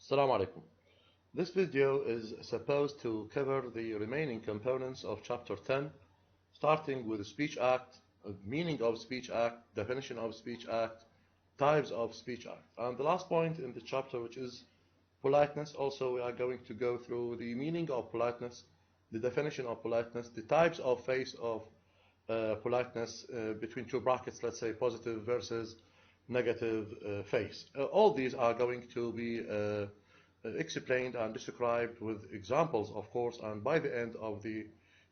Assalamu alaikum. This video is supposed to cover the remaining components of Chapter 10, starting with the Speech Act, meaning of Speech Act, definition of Speech Act, types of Speech Act. And the last point in the chapter, which is politeness, also we are going to go through the meaning of politeness, the definition of politeness, the types of face of politeness between two brackets, let's say positive versus negative face. All these are going to be explained and described with examples, of course, and by the end of the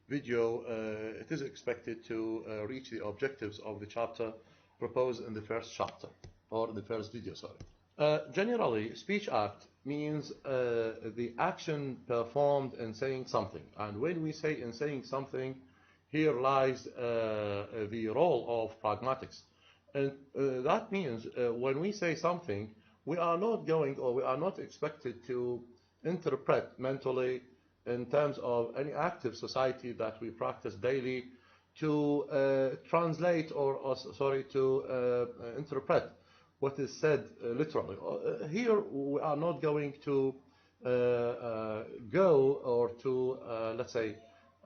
video it is expected to reach the objectives of the chapter proposed in the first chapter, or the first video, sorry. Generally, Speech Act means the action performed in saying something, and when we say in saying something, here lies the role of pragmatics. And that means when we say something, we are not going, or we are not expected to interpret mentally in terms of any active society that we practice daily to translate to interpret what is said literally. Here we are not going to go or to, let's say,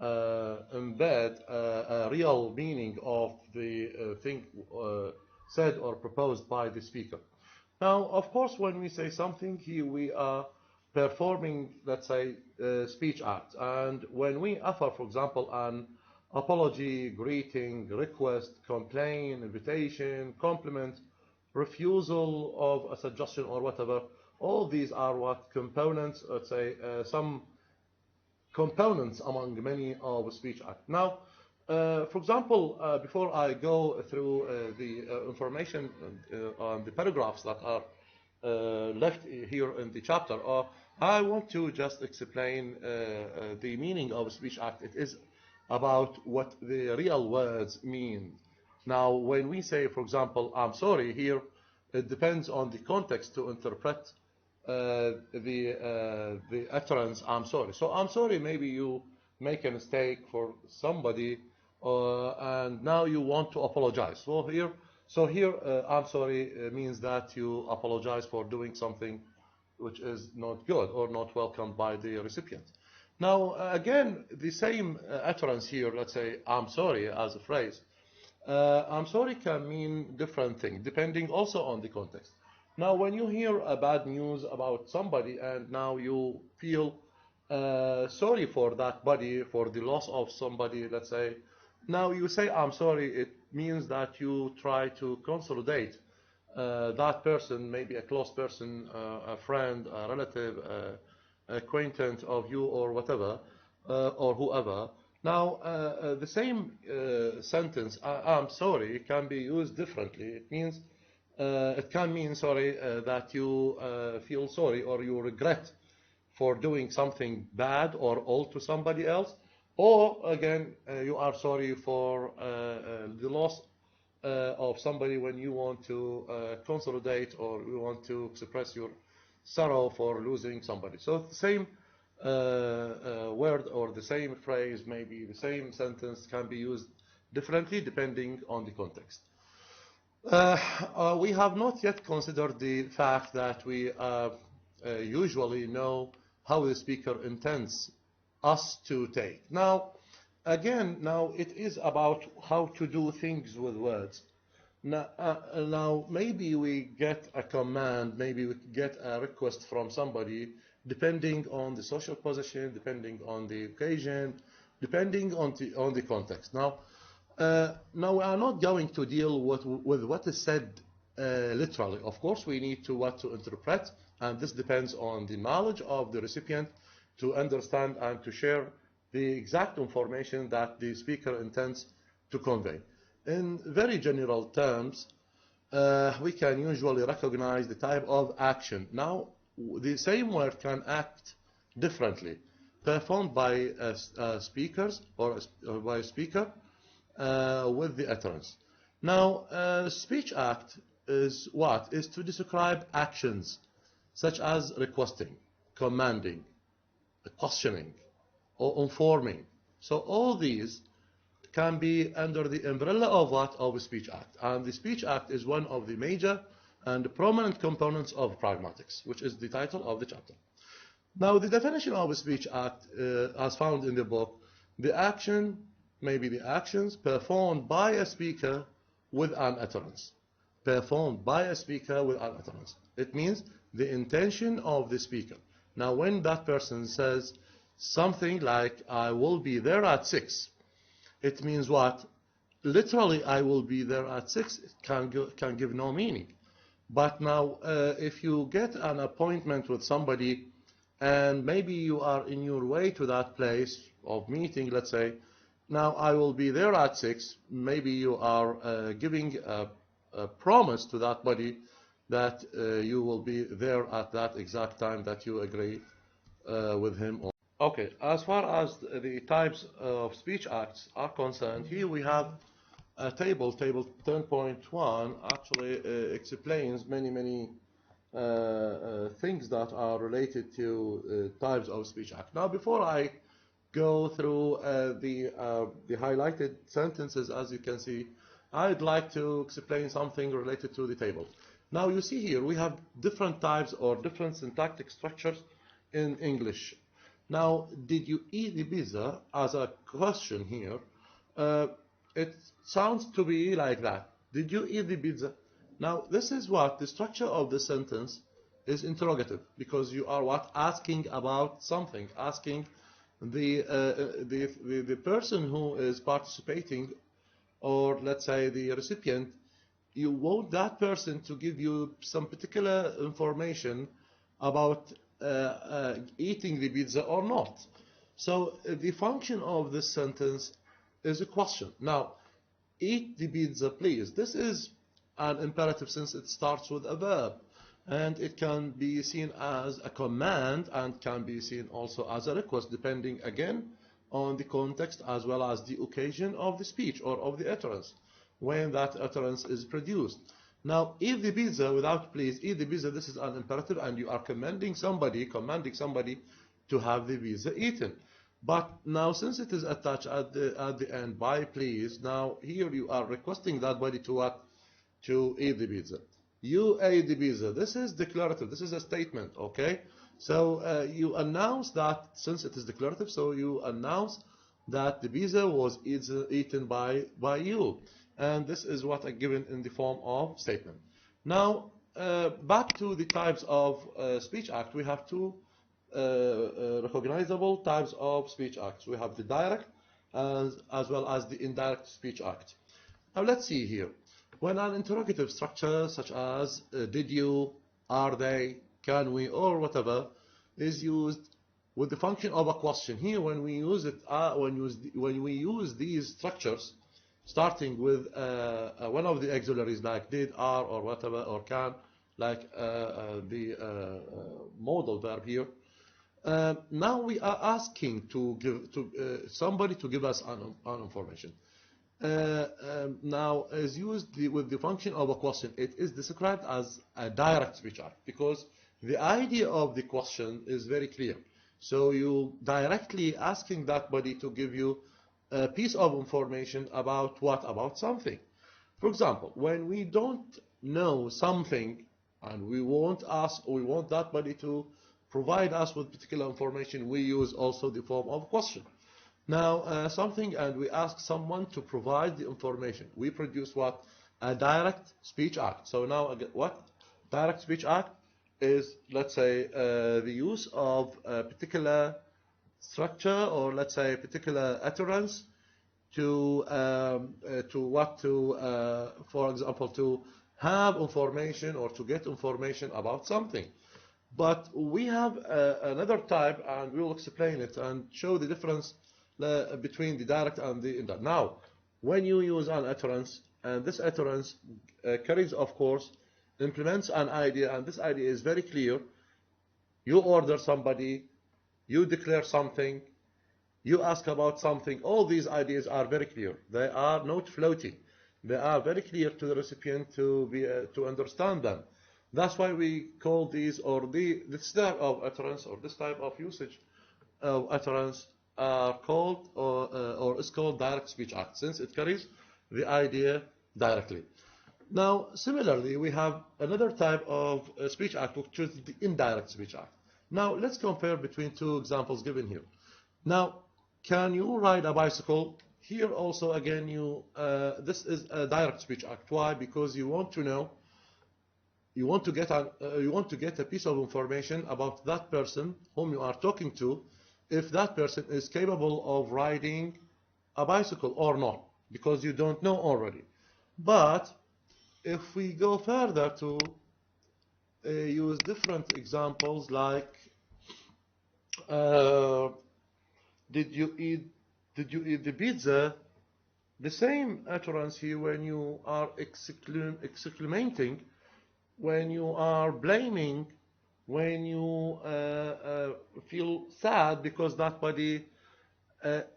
embed a real meaning of the thing said or proposed by the speaker. Now, of course, when we say something here, we are performing, let's say, speech act. And when we offer, for example, an apology, greeting, request, complaint, invitation, compliment, refusal of a suggestion or whatever, all these are what components, let's say, some components among many of speech act. Now, for example, before I go through the information on the paragraphs that are left here in the chapter, I want to just explain the meaning of Speech Act. It is about what the real words mean. Now, when we say, for example, I'm sorry, here, it depends on the context to interpret the utterance, I'm sorry. So I'm sorry, maybe you make a mistake for somebody, and now you want to apologize. So here, I'm sorry means that you apologize for doing something which is not good or not welcomed by the recipient. Now, again, the same utterance here, let's say, I'm sorry as a phrase. I'm sorry can mean different things, depending also on the context. Now, when you hear a bad news about somebody and now you feel sorry for that body, for the loss of somebody, let's say, now you say, I'm sorry, it means that you try to consolidate that person, maybe a close person, a friend, a relative, acquaintance of you or whatever, or whoever. Now, the same sentence, I'm sorry, can be used differently. It means, it can mean, sorry, that you feel sorry or you regret for doing something bad or ill to somebody else. Or, again, you are sorry for the loss of somebody when you want to consolidate or you want to express your sorrow for losing somebody. So the same word or the same phrase, maybe the same sentence, can be used differently depending on the context. We have not yet considered the fact that we usually know how the speaker intends us to take. Now, again, now it is about how to do things with words. Now, maybe we get a command, maybe we get a request from somebody, depending on the social position, depending on the occasion, depending on the context. Now, now we are not going to deal with what is said literally. Of course, we need to interpret, and this depends on the knowledge of the recipient to understand and to share the exact information that the speaker intends to convey. In very general terms, we can usually recognize the type of action. Now, the same word can act differently, performed by speakers or by a speaker with the utterance. Now, speech act is what? Is to describe actions such as requesting, commanding, questioning, or informing. So all these can be under the umbrella of what? Of a speech act. And the speech act is one of the major and prominent components of pragmatics, which is the title of the chapter. Now, the definition of a speech act, as found in the book, the action, maybe the actions performed by a speaker with an utterance. Performed by a speaker with an utterance. It means the intention of the speaker. Now, when that person says something like, I will be there at 6, it means what? Literally, I will be there at 6, it can give no meaning. But now, if you get an appointment with somebody, and maybe you are in your way to that place of meeting, let's say, now I will be there at 6, maybe you are giving a promise to that body that you will be there at that exact time that you agree with him. Okay, as far as the types of speech acts are concerned, here we have a table 10.1 actually explains many things that are related to types of speech act. Now, before I go through the highlighted sentences, as you can see, I'd like to explain something related to the table. Now, you see here we have different types or different syntactic structures in English. Now, did you eat the pizza? As a question here, it sounds to be like that. Did you eat the pizza? Now, this is what the structure of the sentence is interrogative, because you are what? Asking about something, asking the person who is participating, or let's say the recipient, you want that person to give you some particular information about eating the pizza or not. So the function of this sentence is a question. Now, eat the pizza, please. This is an imperative since it starts with a verb, and it can be seen as a command and can be seen also as a request, depending again on the context as well as the occasion of the speech or of the utterance, when that utterance is produced. Now, eat the pizza without please, eat the pizza, this is an imperative, and you are commanding somebody to have the pizza eaten. But now, since it is attached at the end by please, now here you are requesting that body to what? To eat the pizza. You ate the pizza. This is declarative. This is a statement, okay? So you announce that, since it is declarative, so you announce that the pizza was eaten by you. And this is what are given in the form of statement. Now, back to the types of speech act. We have two recognizable types of speech acts. We have the direct as well as the indirect speech act. Now, let's see here. When an interrogative structure such as did you, are they, can we, or whatever is used with the function of a question. Here, when we use it, when we use these structures, starting with one of the auxiliaries like did, are, or whatever, or can, like the modal verb here. Now we are asking to give somebody to give us an information. Now, is used with the function of a question. It is described as a direct speech act because the idea of the question is very clear. So you directly asking that body to give you a piece of information about what? About something. For example, when we don't know something and we want that body to provide us with particular information, we use also the form of question. Now, something, and we ask someone to provide the information. We produce what? A direct speech act. So now, again, what? Direct speech act is, let's say, the use of a particular structure, or let's say a particular utterance to for example, to have information or to get information about something. But we have another type, and we will explain it and show the difference between the direct and the indirect. Now, when you use an utterance, and this utterance carries, of course, implements an idea, and this idea is very clear. You order somebody, you declare something, you ask about something. All these ideas are very clear. They are not floating. They are very clear to the recipient to understand them. That's why we call these, or this type of utterance, or this type of usage of utterance are called, or is called direct speech act, since it carries the idea directly. Now, similarly, we have another type of speech act, which is the indirect speech act. Now, let's compare between two examples given here. Now, can you ride a bicycle? Here also, again, this is a direct speech act. Why? Because you want to know, you want to get a piece of information about that person whom you are talking to, if that person is capable of riding a bicycle or not, because you don't know already. But if we go further to use different examples, like did you eat the pizza? The same utterance here when you are exclamating, when you are blaming, when you feel sad because that body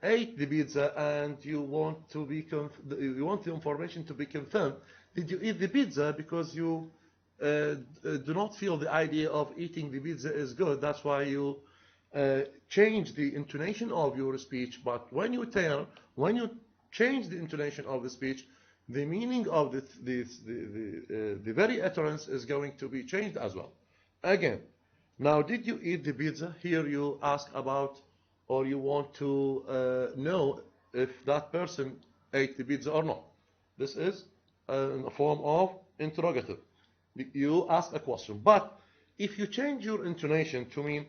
ate the pizza and you want the information to be confirmed. Did you eat the pizza? Because you do not feel the idea of eating the pizza is good. That's why you change the intonation of your speech. But when you change the intonation of the speech, the meaning of the very utterance is going to be changed as well. Again, now, did you eat the pizza? Here you ask about, or you want to know if that person ate the pizza or not. This is a form of interrogative. You ask a question. But if you change your intonation to mean,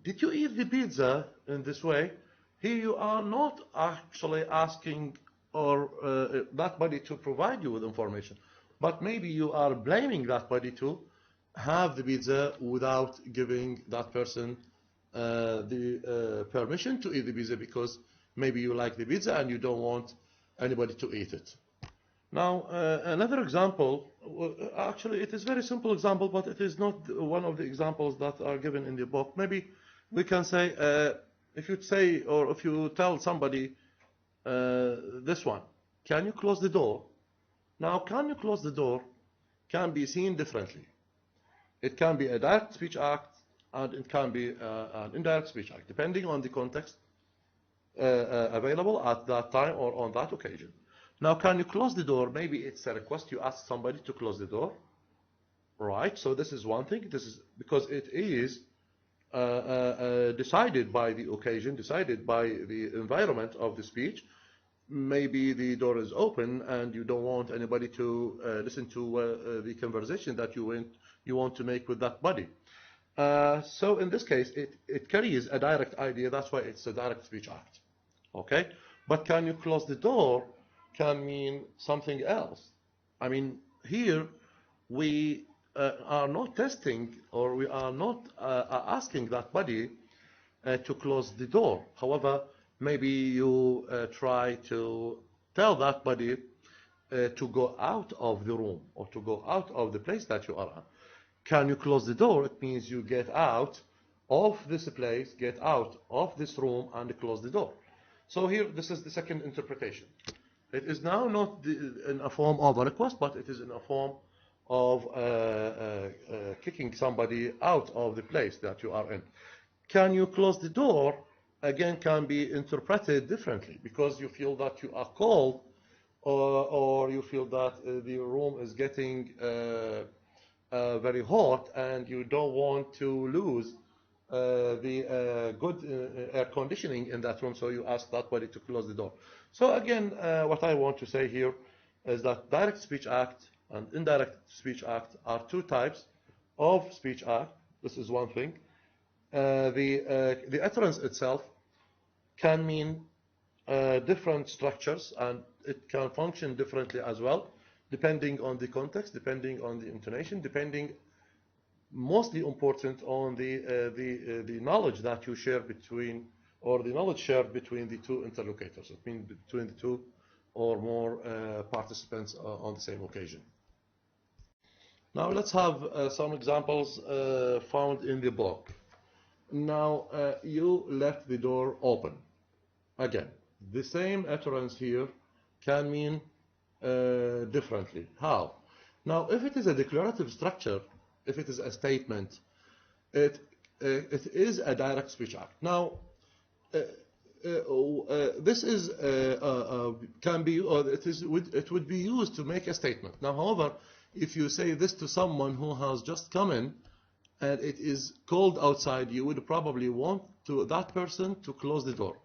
did you eat the pizza in this way? Here you are not actually asking or that body to provide you with information, but maybe you are blaming that body to have the pizza without giving that person the permission to eat the pizza, because maybe you like the pizza and you don't want anybody to eat it. Now, another example, actually it is a very simple example, but it is not one of the examples that are given in the book. Maybe we can say, if you say, or if you tell somebody this one, can you close the door? Now, can you close the door can be seen differently. It can be a direct speech act, and it can be an indirect speech act, depending on the context available at that time or on that occasion. Now, can you close the door? Maybe it's a request. You ask somebody to close the door, right? So this is one thing. This is because it is decided by the occasion, decided by the environment of the speech. Maybe the door is open and you don't want anybody to listen to the conversation that you want to make with that body. So in this case, it carries a direct idea. That's why it's a direct speech act. Okay? But can you close the door can mean something else. I mean, here we are not testing, or we are not asking that body to close the door. However, maybe you try to tell that body to go out of the room or to go out of the place that you are in. Can you close the door? It means you get out of this place, get out of this room, and close the door. So here, this is the second interpretation. It is now not in a form of a request, but it is in a form of kicking somebody out of the place that you are in. Can you close the door? Again, can be interpreted differently, because you feel that you are cold, or you feel that the room is getting very hot and you don't want to lose the good air conditioning in that room, so you ask that body to close the door. So again, what I want to say here is that direct speech act and indirect speech act are two types of speech act. This is one thing. The utterance itself can mean different structures, and it can function differently as well, depending on the context, depending on the intonation, depending, mostly important, on the knowledge that you share between, or the knowledge shared between the two interlocutors. It means between the two or more participants on the same occasion. Now let's have some examples found in the book. Now you left the door open. Again, the same utterance here can mean differently. How? Now, if it is a declarative structure, if it is a statement, it is a direct speech act. Now, this is can be, or it would be used to make a statement. Now, however, if you say this to someone who has just come in and it is cold outside, you would probably want that person to close the door.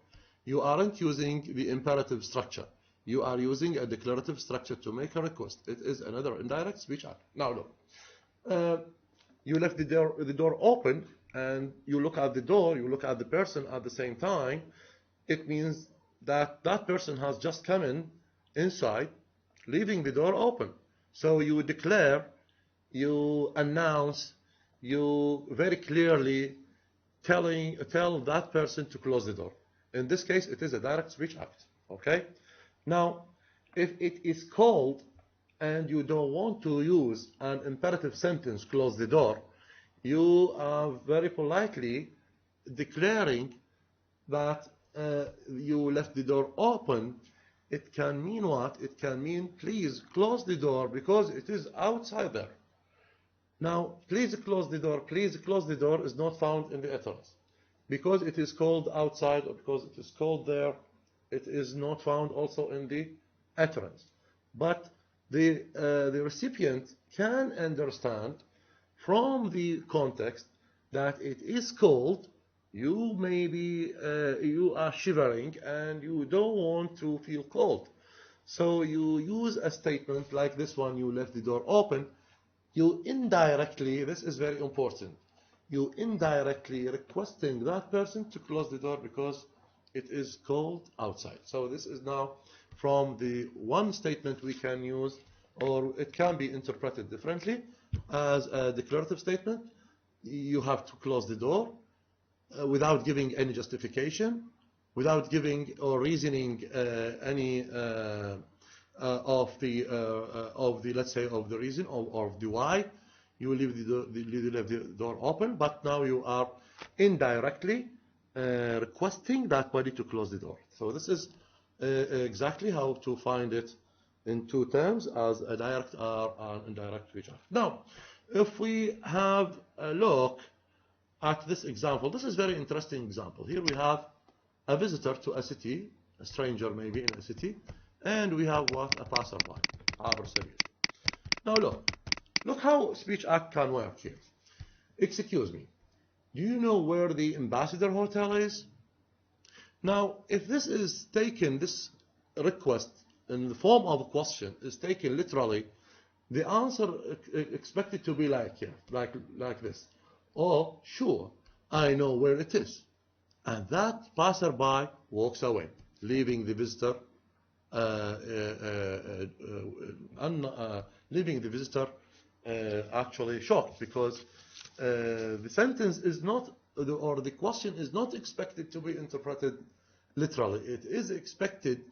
You aren't using the imperative structure. You are using a declarative structure to make a request. It is another indirect speech act. Now look, you left the door open, and you look at the door, you look at the person at the same time. It means that that person has just come in inside, leaving the door open. So you declare, you announce, you very clearly tell that person to close the door. In this case, it is a direct speech act. Okay? Now, if it is called and you don't want to use an imperative sentence, close the door, you are very politely declaring that you left the door open. It can mean what? It can mean, please close the door because it is outside there. Now, please close the door, please close the door is not found in the utterance. Because it is called outside or because it is called there, it is not found also in the utterance. But the recipient can understand from the context that it is cold. You maybe you are shivering and you don't want to feel cold. So you use a statement like this one, you left the door open. You indirectly, this is very important, you indirectly requesting that person to close the door because it is cold outside. So this is now from the one statement we can use, or it can be interpreted differently as a declarative statement. You have to close the door without giving any justification, without giving or reasoning any of the let's say of the reason or of the why you leave the door open. But now you are indirectly requesting that body to close the door. So this is exactly how to find it in two terms, as a direct or an indirect speech act. Now, if we have a look at this example, this is a very interesting example. Here we have a visitor to a city, a stranger maybe in a city, and we have what? A passerby, عابر سبيل. Now look how speech act can work here. Excuse me, do you know where the Ambassador Hotel is? Now, if this is taken, this request in the form of a question is taken literally, the answer expected to be like here, like this. Oh, sure, I know where it is. And that passerby walks away, leaving the visitor actually shocked, because the sentence is not, or the question is not expected to be interpreted literally. It is expected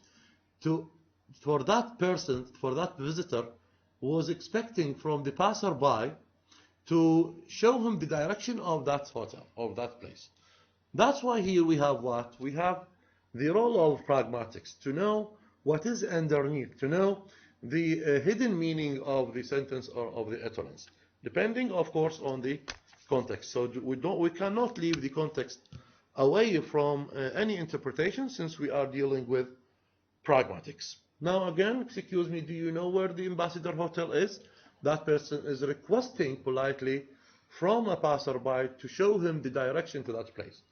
for that person, for that visitor, was expecting from the passerby to show him the direction of that hotel, of that place. That's why here we have what? We have the role of pragmatics, to know what is underneath, to know the hidden meaning of the sentence or of the utterance, depending, of course, on the context. So we cannot leave the context away from any interpretation, since we are dealing with pragmatics. Now again, excuse me, do you know where the Ambassador Hotel is? That person is requesting politely from a passerby to show him the direction to that place.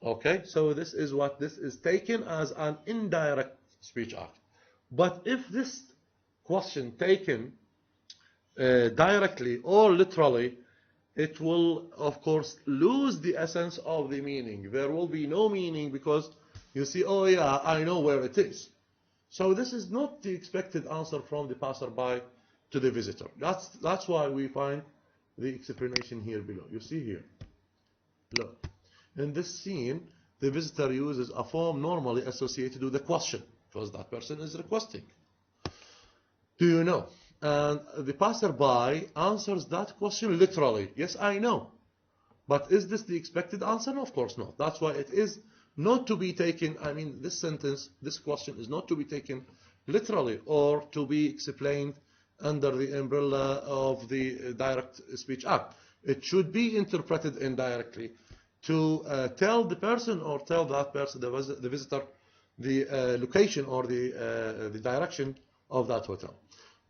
Okay, so this is what this is taken as an indirect speech act. But if this question taken directly or literally, it will, of course, lose the essence of the meaning. There will be no meaning, because you see, oh yeah, I know where it is. So this is not the expected answer from the passerby to the visitor. That's why we find the explanation here below. You see here, look, in this scene, the visitor uses a form normally associated with the question, because that person is requesting. Do you know? And the passerby answers that question literally. Yes, I know. But is this the expected answer? No, of course not. That's why it is not to be taken, I mean, this sentence, this question is not to be taken literally or to be explained under the umbrella of the direct speech act. It should be interpreted indirectly. to tell the person or tell that person, the visitor, the location or the direction of that hotel.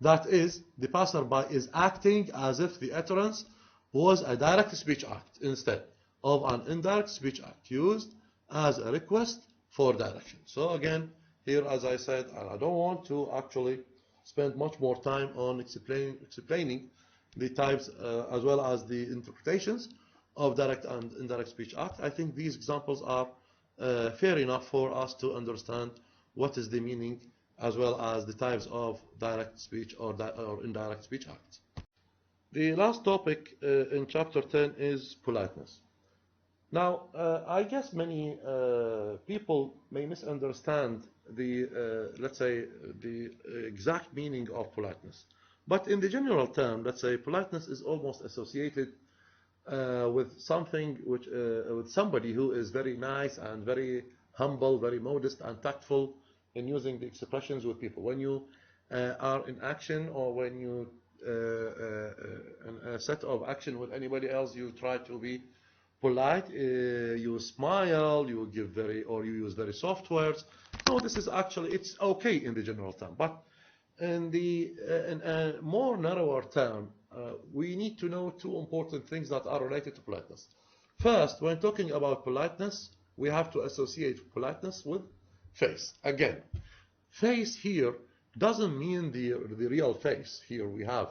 That is, the passerby is acting as if the utterance was a direct speech act instead of an indirect speech act used as a request for direction. So again, here, as I said, I don't want to actually spend much more time on explaining the types as well as the interpretations of direct and indirect speech act. I think these examples are fair enough for us to understand what is the meaning as well as the types of direct speech or indirect speech acts. The last topic in chapter 10 is politeness. Now, I guess many people may misunderstand the, let's say, the exact meaning of politeness. But in the general term, let's say, politeness is almost associated with something which, with somebody who is very nice and very humble, very modest and tactful in using the expressions with people. When you are in action or when you in a set of action with anybody else, you try to be polite, you smile, you give or you use very soft words. No, this is actually, it's okay in the general term. But in a more narrower term, we need to know two important things that are related to politeness. First, when talking about politeness, we have to associate politeness with face. Again, face here doesn't mean the real face. Here we have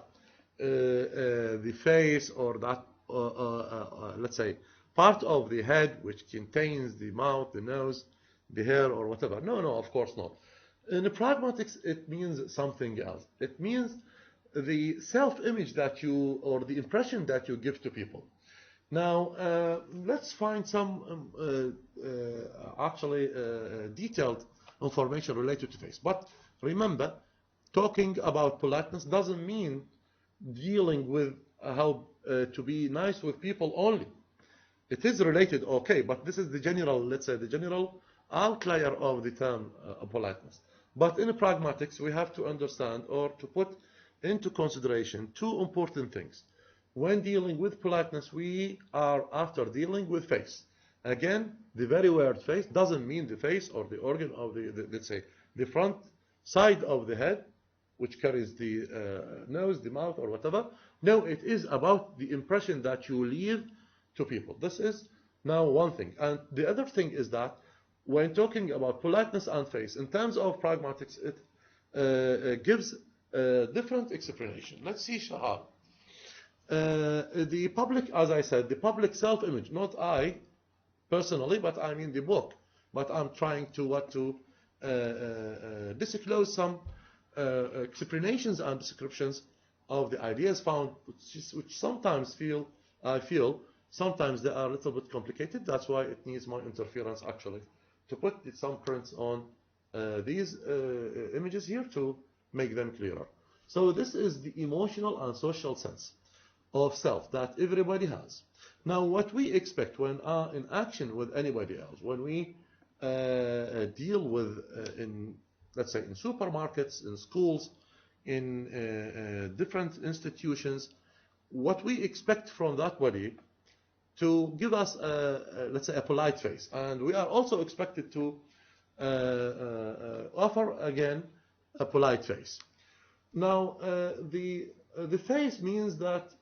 the face or that, let's say, part of the head which contains the mouth, the nose, the hair, or whatever. No, no, of course not. In the pragmatics, it means something else. It means the self-image that you, or the impression that you give to people. Now, let's find some actually detailed information related to face. But remember, talking about politeness doesn't mean dealing with how to be nice with people only. It is related, okay, but this is the general, let's say, the general outlier of the term politeness. But in pragmatics, we have to understand or to put into consideration two important things. When dealing with politeness, we are after dealing with face. Again, the very word face doesn't mean the face or the organ of let's say, the front side of the head, which carries the nose, the mouth, or whatever. No, it is about the impression that you leave to people. This is now one thing. And the other thing is that when talking about politeness and face, in terms of pragmatics, it gives a different explanation. Let's see, Shahar. The public, as I said, the public self-image, not I personally, but I mean the book. But I'm trying to disclose some explanations and descriptions of the ideas found, which sometimes I feel sometimes they are a little bit complicated. That's why it needs my interference actually to put some prints on these images here to make them clearer. So this is the emotional and social sense of self that everybody has. Now, what we expect when in action with anybody else, when we deal with, let's say, in supermarkets, in schools, in different institutions, what we expect from that body to give us, let's say, a polite face. And we are also expected to offer, again, a polite face. Now, the face means that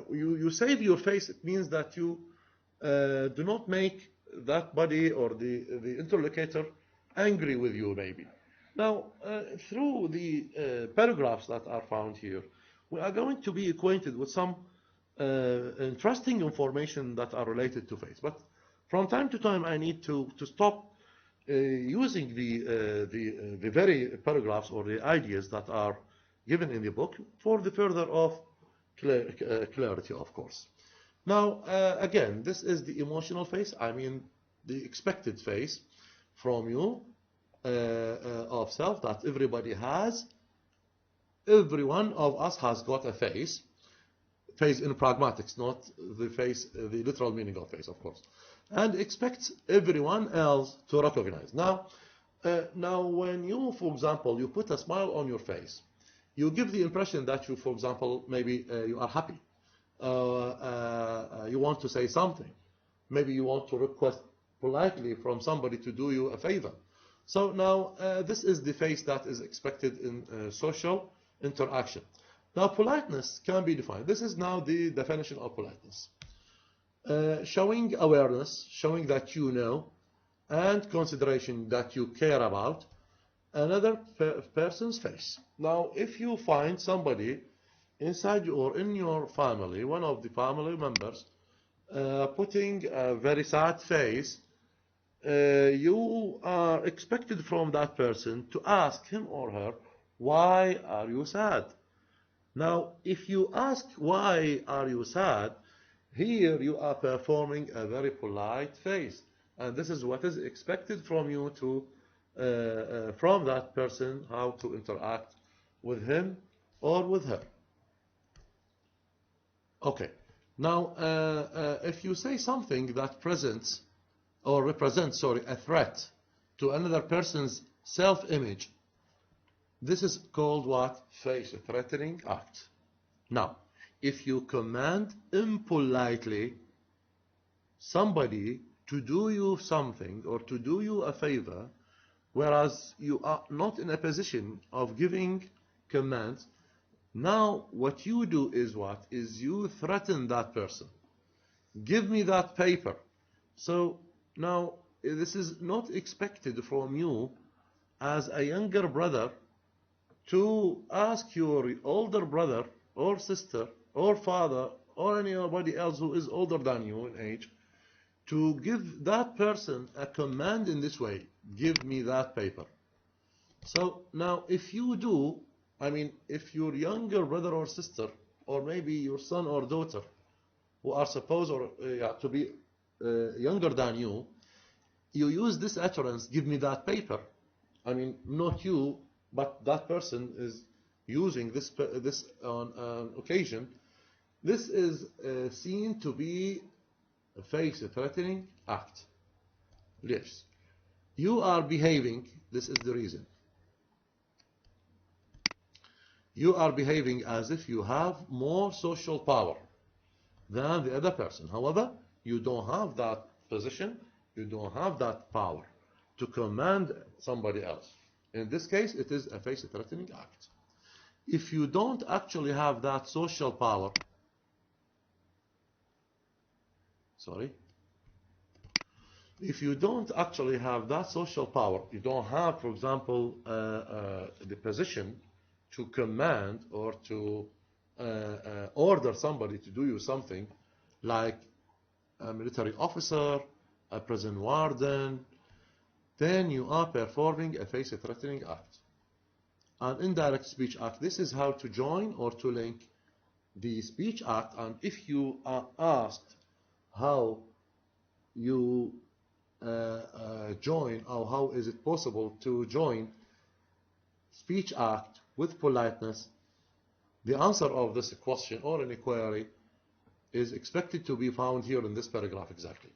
you save your face. It means that you do not make that body or the interlocutor angry with you, maybe. Now, through the paragraphs that are found here, we are going to be acquainted with some interesting information that are related to face. But from time to time, I need to stop using the very paragraphs or the ideas that are given in the book for the further of clarity, of course. Now, again, this is the emotional face. I mean, the expected face from you of self that everybody has. Every one of us has got a face. Face in pragmatics, not the face, the literal meaning of face, of course. And expects everyone else to recognize. Now, when you, for example, you put a smile on your face, you give the impression that you, for example, maybe you are happy. You want to say something. maybe you want to request politely from somebody to do you a favor. So now this is the face that is expected in social interaction. Now politeness can be defined. This is now the definition of politeness. Showing awareness, showing that you know, and consideration that you care about another person's face. Now if you find somebody inside you or in your family, one of the family members, putting a very sad face, you are expected from that person to ask him or her, why are you sad? Now, if you ask, why are you sad? Here you are performing a very polite face. And this is what is expected from you to, from that person, how to interact with him or with her. Okay. Now, if you say something that presents or represents, a threat to another person's self-image, this is called what? Face a threatening act. Now, if you command impolitely somebody to do you something or to do you a favor, whereas you are not in a position of giving commands, now what you do is what? Is you threaten that person. Give me that paper. So now this is not expected from you as a younger brother to ask your older brother or sister or father or anybody else who is older than you in age to give that person a command in this way. Give me that paper. So now if you do, if your younger brother or sister, or maybe your son or daughter, who are supposed to be younger than you, you use this utterance, give me that paper. Not you, but that person is using this on an occasion. This is seen to be a face-threatening act. Yes. You are behaving, this is the reason. You are behaving as if you have more social power than the other person. However, you don't have that position, you don't have that power to command somebody else. In this case, it is a face-threatening act. If you don't actually have that social power, if you don't actually have that social power, you don't have, for example, the position to command or to order somebody to do you something, like a military officer, a prison warden, then you are performing a face-threatening act. An indirect speech act, this is how to join or to link the speech act. And if you are asked how you join, or how is it possible to join speech act with politeness, the answer of this question or an inquiry is expected to be found here in this paragraph exactly.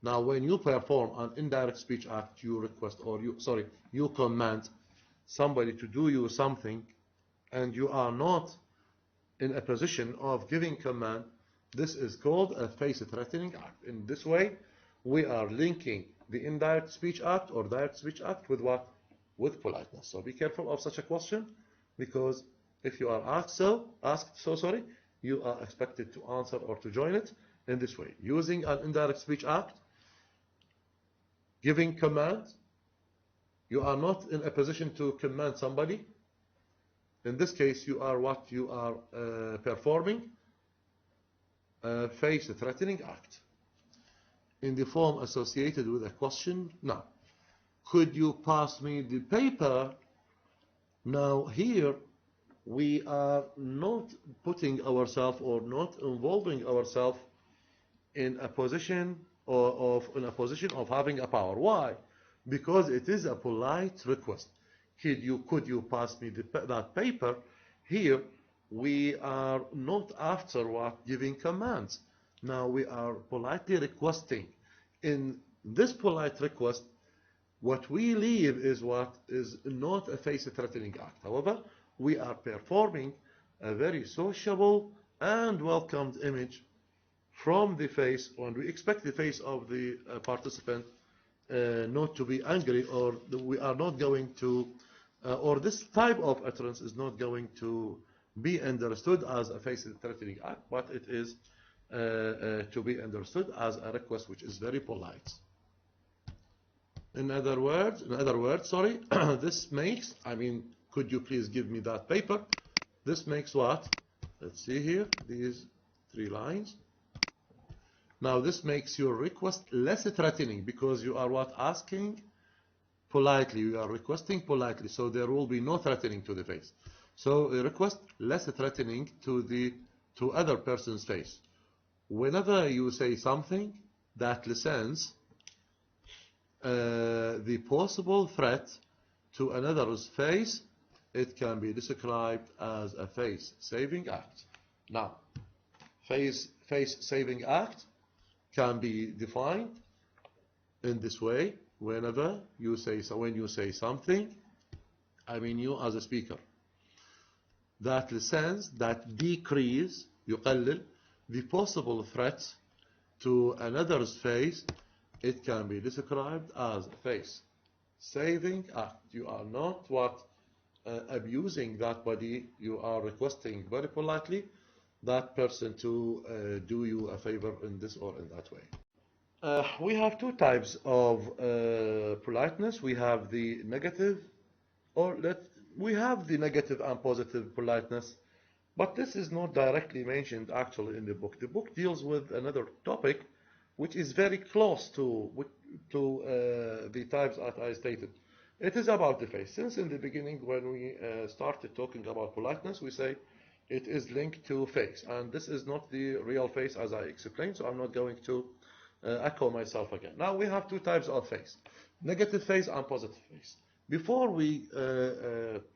Now, when you perform an indirect speech act, you request or you command somebody to do you something, and you are not in a position of giving command, this is called a face-threatening act. In this way, we are linking the indirect speech act or direct speech act with what? With politeness. So be careful of such a question, because if you are asked you are expected to answer or to join it in this way, using an indirect speech act, giving command. You are not in a position to command somebody. In this case, you are performing a face-threatening act in the form associated with a question. Now, could you pass me the paper? Now here we are not putting ourselves or not involving ourselves in a position of having a power. Why? Because it is a polite request. Could you pass me that paper? Here we are not after giving commands. Now we are politely requesting. In this polite request, what we leave is what is not a face-threatening act. However, we are performing a very sociable and welcomed image from the face, when we expect the face of the participant not to be angry, or we are not going to, or this type of utterance is not going to be understood as a face-threatening act, but it is to be understood as a request which is very polite. In other words, sorry, this makes, I mean, could you please give me that paper? This makes what? Let's see here, these 3 lines. Now this makes your request less threatening, because you are what? Asking politely, you are requesting politely, so there will be no threatening to the face. So a request less threatening to other person's face. Whenever you say something that lessens the possible threat to another's face, it can be described as a face-saving act. Now, face-saving act can be defined in this way. Whenever you say, so when you say something, I mean you as a speaker, that lessens, that decrease, يقلل the possible threats to another's face, it can be described as a face-saving act. You are not what? Abusing that body. You are requesting very politely that person to do you a favor in this or in that way. We have 2 types of politeness. We have the negative, we have the negative and positive politeness, but this is not directly mentioned actually in the book. The book deals with another topic which is very close to the types that I stated. It is about the face. Since in the beginning, when we started talking about politeness, we say it is linked to face, and this is not the real face as I explained, so I'm not going to echo myself again. Now we have 2 types of face, negative face and positive face. Before we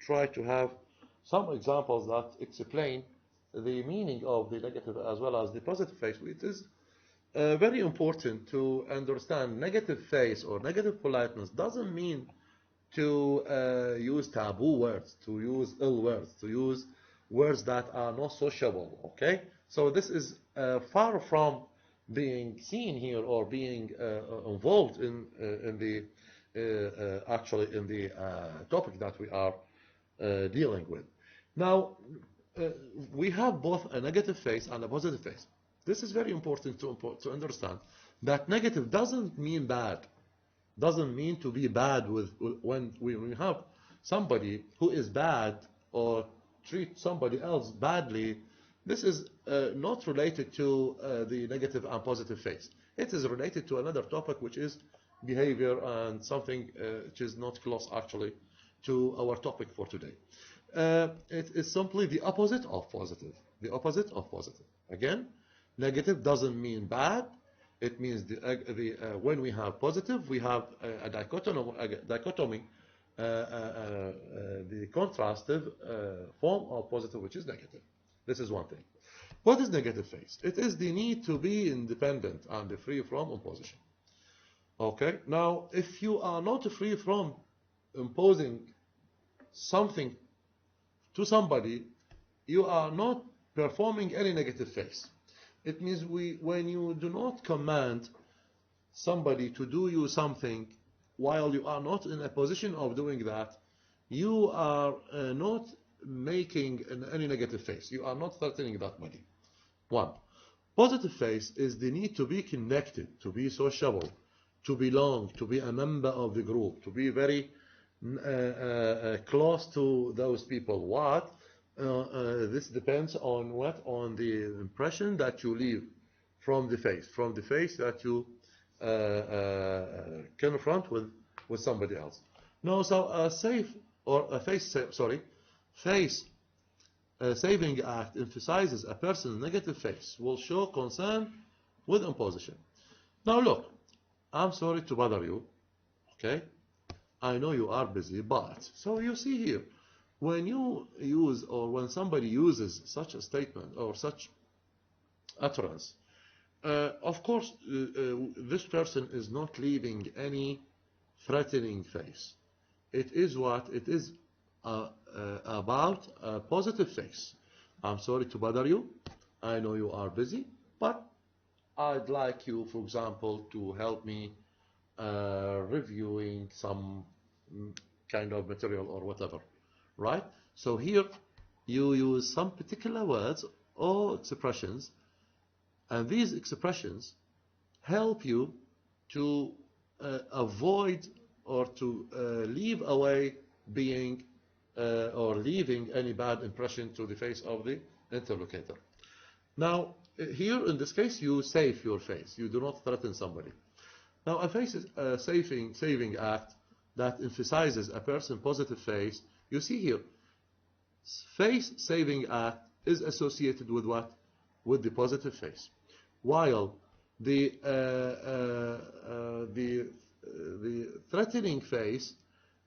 try to have some examples that explain the meaning of the negative as well as the positive face, it is very important to understand negative face or negative politeness doesn't mean to use taboo words, to use ill words, to use words that are not sociable, okay? So this is far from being seen here or being involved in the actually in the topic that we are dealing with. Now, we have both a negative face and a positive face. This is very important to understand that negative doesn't mean bad, doesn't mean to be bad when we have somebody who is bad or treat somebody else badly. This is not related to the negative and positive face. It is related to another topic, which is behavior, and something which is not close actually to our topic for today. It is simply the opposite of positive. The opposite of positive. Again, negative doesn't mean bad. It means when we have positive, we have a dichotomy, the contrastive form of positive, which is negative. This is one thing. What is negative face? It is the need to be independent and free from imposition. Okay? Now, if you are not free from imposing something to somebody, you are not performing any negative face. It means when you do not command somebody to do you something while you are not in a position of doing that, you are not making any negative face. You are not threatening that body. 1. Positive face is the need to be connected, to be sociable, to belong, to be a member of the group, to be very close to those people. What? This depends on what? On the impression that you leave from the face that you confront with somebody else. No, so a face saving act emphasizes a person's negative face, will show concern with imposition. Now look, I'm sorry to bother you, okay? I know you are busy, but, so you see here, when you use or when somebody uses such a statement or such utterance, of course, this person is not leaving any threatening face. It is what? It is about a positive face. I'm sorry to bother you. I know you are busy, but I'd like you, for example, to help me reviewing some kind of material or whatever, right? So here you use some particular words or expressions, and these expressions help you to avoid or to leave away being or leaving any bad impression to the face of the interlocutor. Now, here in this case, you save your face. You do not threaten somebody. Now, a face is a saving act that emphasizes a person's positive face. You see here, face saving act is associated with what? With the positive face, while the threatening face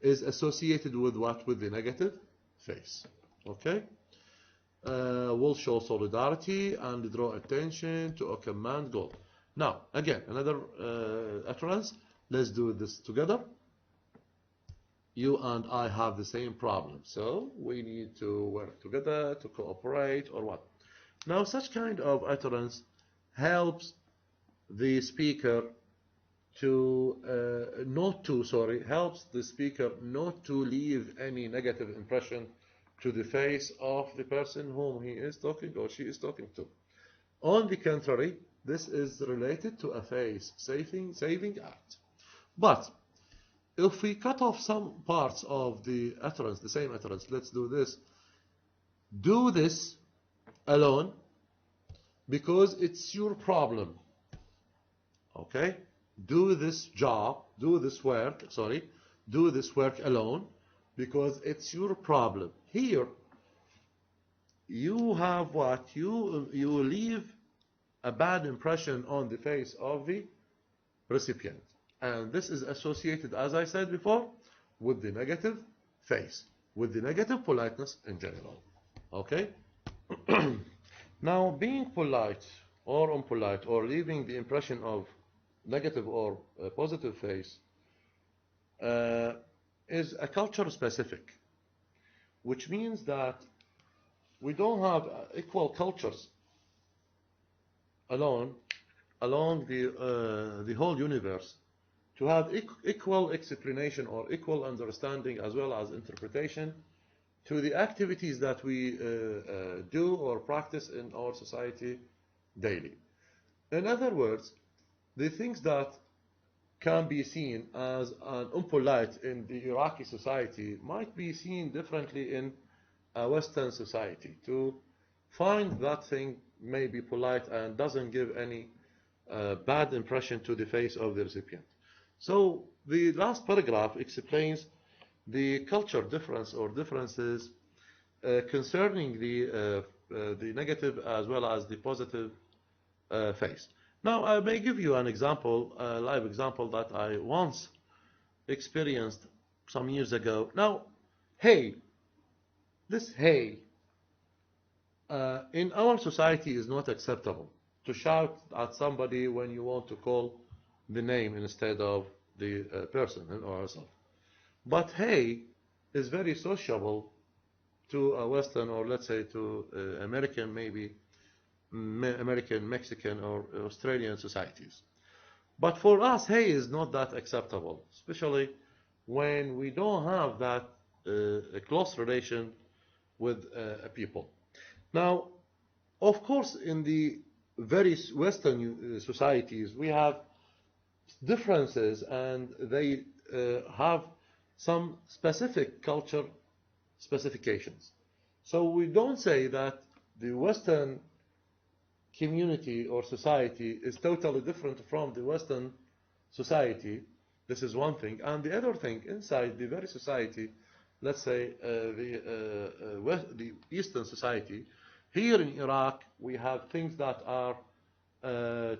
is associated with what? With the negative face. Okay. Will show solidarity and draw attention to a command goal. Now, again, another utterance. Let's do this together. You and I have the same problem, so we need to work together to cooperate or what. Now, such kind of utterance helps the speaker to helps the speaker not to leave any negative impression to the face of the person whom he is talking or she is talking to. On the contrary, this is related to a face saving act. But if we cut off some parts of the utterance, the same utterance, let's do this. Do this alone because it's your problem. Okay? Do this work alone because it's your problem. Here, you have what? You leave a bad impression on the face of the recipient. And this is associated, as I said before, with the negative face, with the negative politeness in general. Okay? Now, being polite or unpolite or leaving the impression of negative or positive face is a culture specific, which means that we don't have equal cultures along the whole universe to have equal explanation or equal understanding as well as interpretation to the activities that we do or practice in our society daily. In other words, the things that can be seen as an impolite in the Iraqi society might be seen differently in a Western society. To find that thing may be polite and doesn't give any bad impression to the face of the recipient. So the last paragraph explains the culture difference or differences concerning the negative as well as the positive face. Now, I may give you an example, a live example that I once experienced some years ago. Now, hey, this hey, in our society is not acceptable. To shout at somebody when you want to call the name instead of the person or herself. But hey is very sociable to a Western or let's say to American, maybe American, Mexican, or Australian societies. But for us, hey is not that acceptable, especially when we don't have that a close relation with people. Now, of course, in the very Western societies, we have differences and they have some specific culture specifications. So we don't say that the Western community or society is totally different from the Western society. This is one thing. And the other thing, inside the very society, let's say the Eastern society, here in Iraq, we have things that are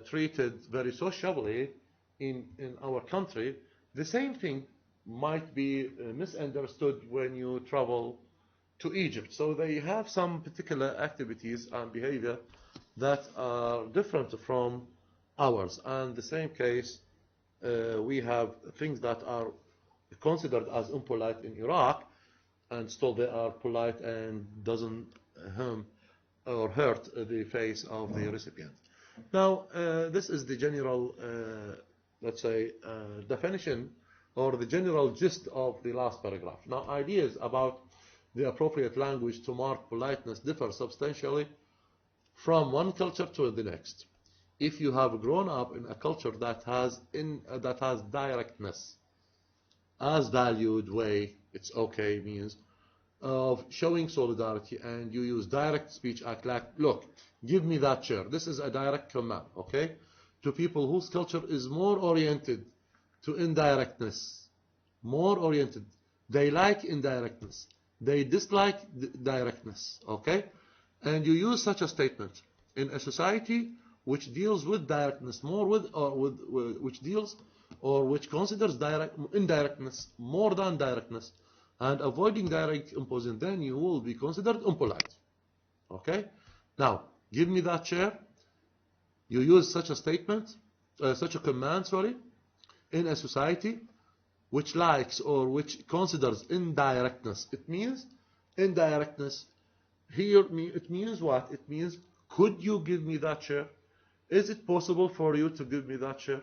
treated very sociably in our country. The same thing might be misunderstood when you travel to Egypt. So they have some particular activities and behavior that are different from ours. And the same case, we have things that are considered as impolite in Iraq, and still they are polite and doesn't harm or hurt the face of the recipient. Now, this is the general, let's say, definition or the general gist of the last paragraph. Now, ideas about the appropriate language to mark politeness differ substantially from one culture to the next. If you have grown up in a culture that has directness as valued way, it's okay, means of showing solidarity, and you use direct speech act like, look, give me that chair. This is a direct command, okay? To people whose culture is more oriented to indirectness, more oriented. They like indirectness. They dislike directness, okay? And you use such a statement in a society which deals with directness more which deals or which considers indirectness more than directness, and avoiding direct imposition, then you will be considered impolite. Okay? Now, give me that chair. You use such a statement, such a command, sorry, in a society which likes or which considers indirectness. It means indirectness. Here, it means what? It means, could you give me that chair? Is it possible for you to give me that chair?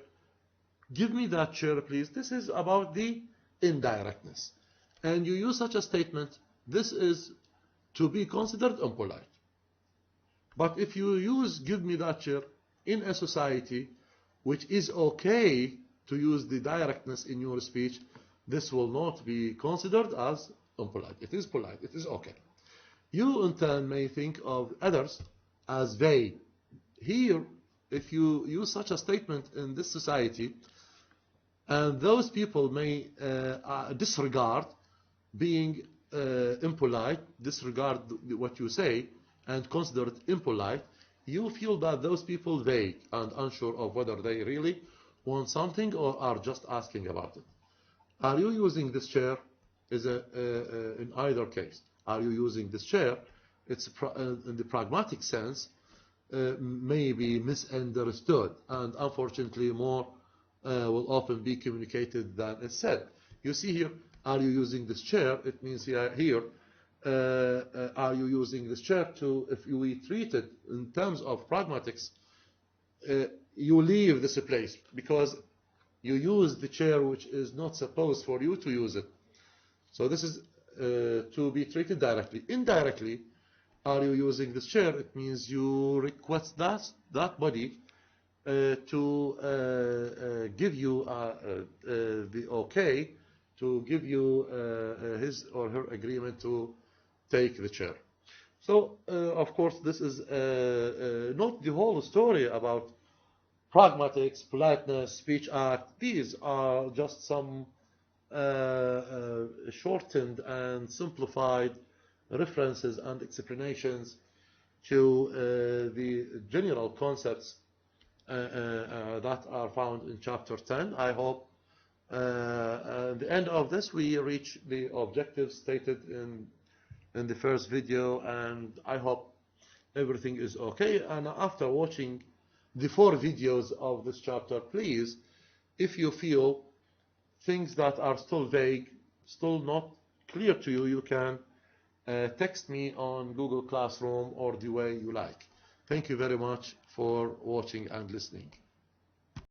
Give me that chair, please. This is about the indirectness. And you use such a statement, this is to be considered impolite. But if you use give me that chair in a society which is okay to use the directness in your speech, this will not be considered as impolite. It is polite. It is okay. You in turn may think of others as they. Here, if you use such a statement in this society, and those people may disregard being impolite, disregard what you say, and consider it impolite, you feel that those people vague and unsure of whether they really want something or are just asking about it. Are you using this chair? In either case, are you using this chair? It's in the pragmatic sense, may be misunderstood, and unfortunately more will often be communicated than is said. You see here, are you using this chair? It means here, are you using this chair to, if we treat it in terms of pragmatics, you leave this place because you use the chair which is not supposed for you to use it. So this is to be treated directly. Indirectly, are you using this chair? It means you request that body to give you the okay, to give you his or her agreement to take the chair. So, of course, this is not the whole story about pragmatics, politeness, speech act. These are just some shortened and simplified references and explanations to the general concepts that are found in chapter 10. I hope at the end of this we reach the objectives stated in the first video, and I hope everything is okay. And after watching the 4 videos of this chapter, please, if you feel things that are still vague, still not clear to you, you can text me on Google Classroom or the way you like. Thank you very much for watching and listening.